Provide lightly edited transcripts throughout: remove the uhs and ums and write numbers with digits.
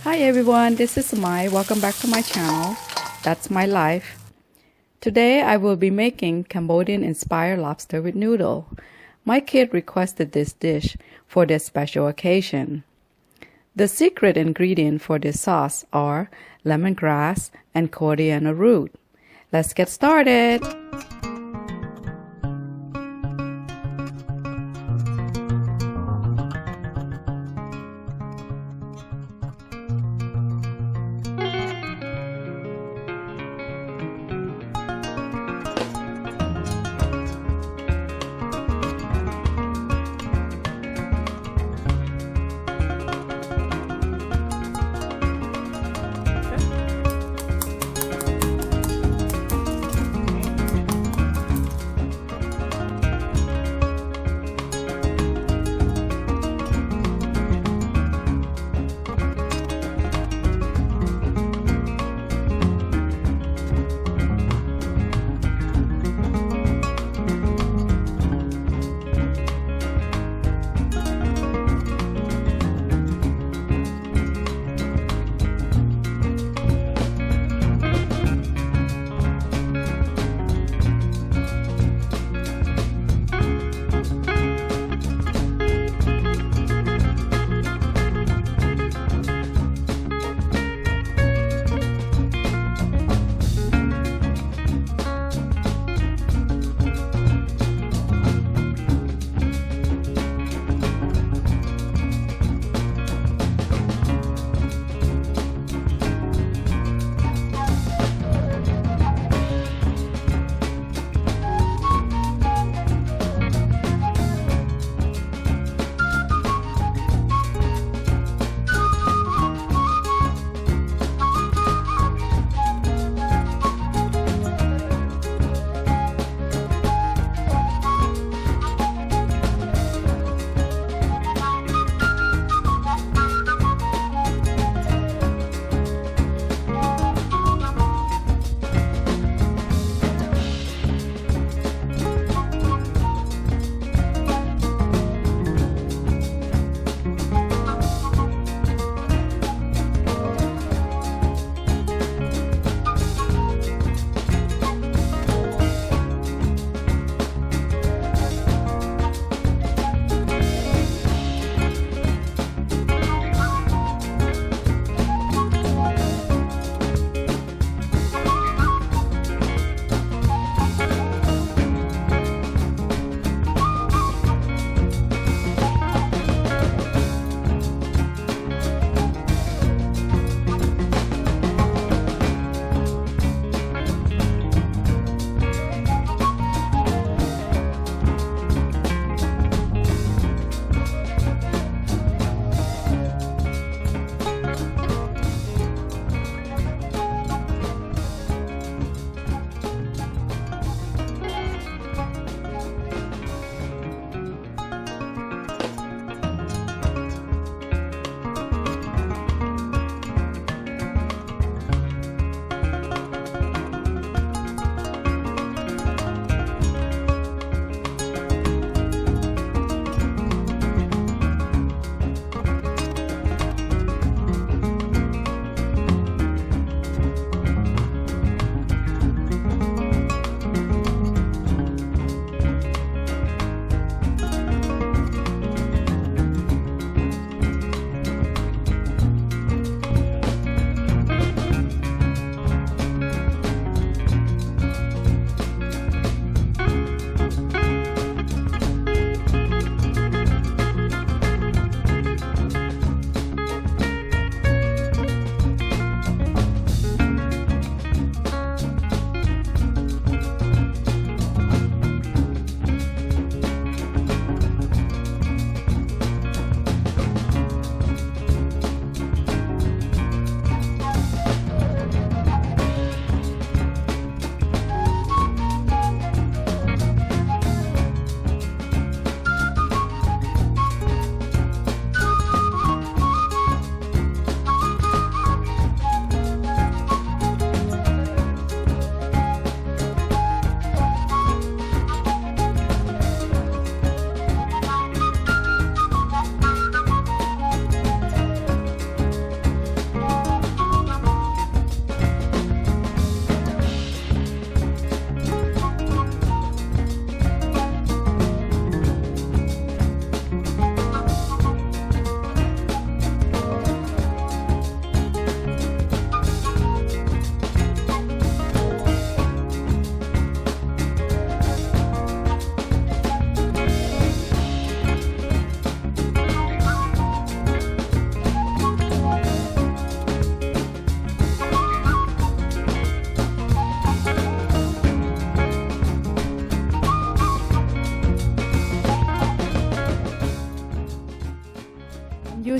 Hi everyone, this is Samay. Welcome back to my channel. That's my life. Today I will be making Cambodian inspired lobster with noodle. My kid requested this dish for this special occasion. The secret ingredient for this sauce are lemongrass and coriander root. Let's get started.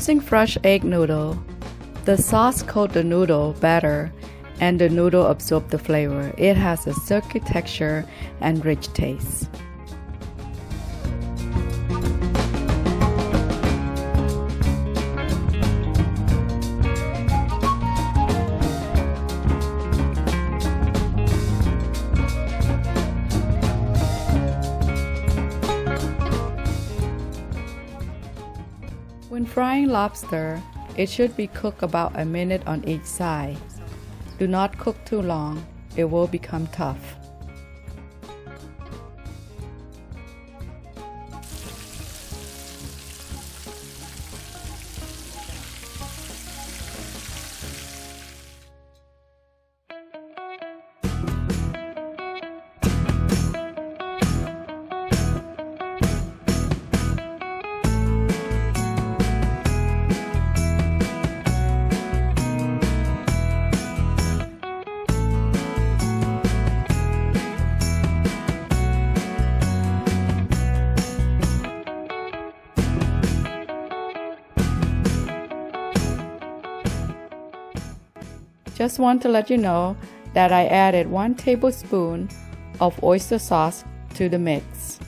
using fresh egg noodle. The sauce coats the noodle better and the noodle absorbs the flavor. It has a silky texture and rich taste. When frying lobster, it should be cooked about a minute on each side. Do not cook too long, it will become tough. Just want to let you know that I added 1 tablespoon of oyster sauce to the mix.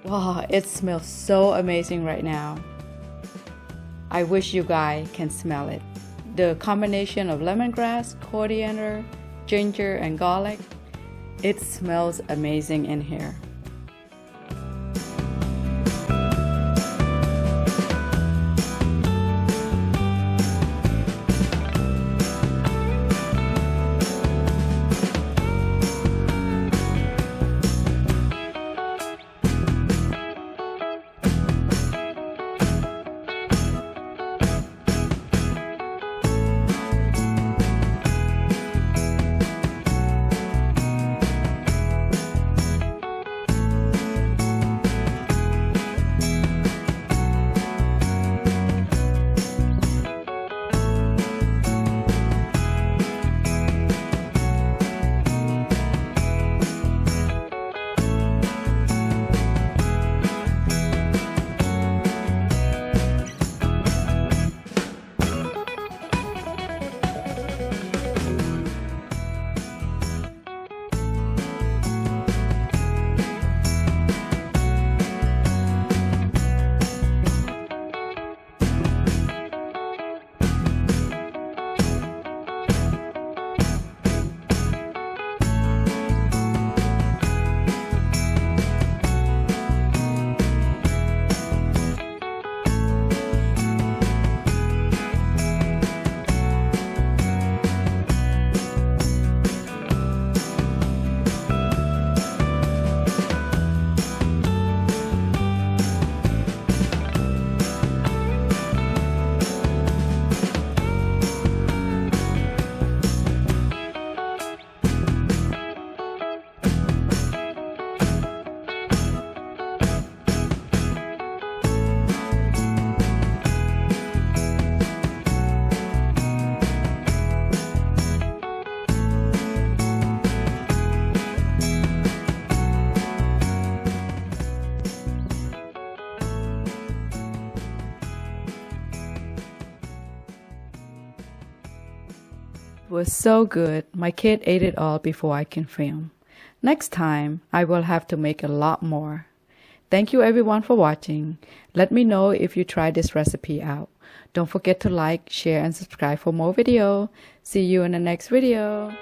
Wow, it smells so amazing right now. I wish you guys can smell it. The combination of lemongrass, coriander, ginger, and garlic, it smells amazing in here. Was so good, my kid ate it all before I can film. Next time, I will have to make a lot more. Thank you everyone for watching. Let me know if you try this recipe out. Don't forget to like, share, and subscribe for more video. See you in the next video.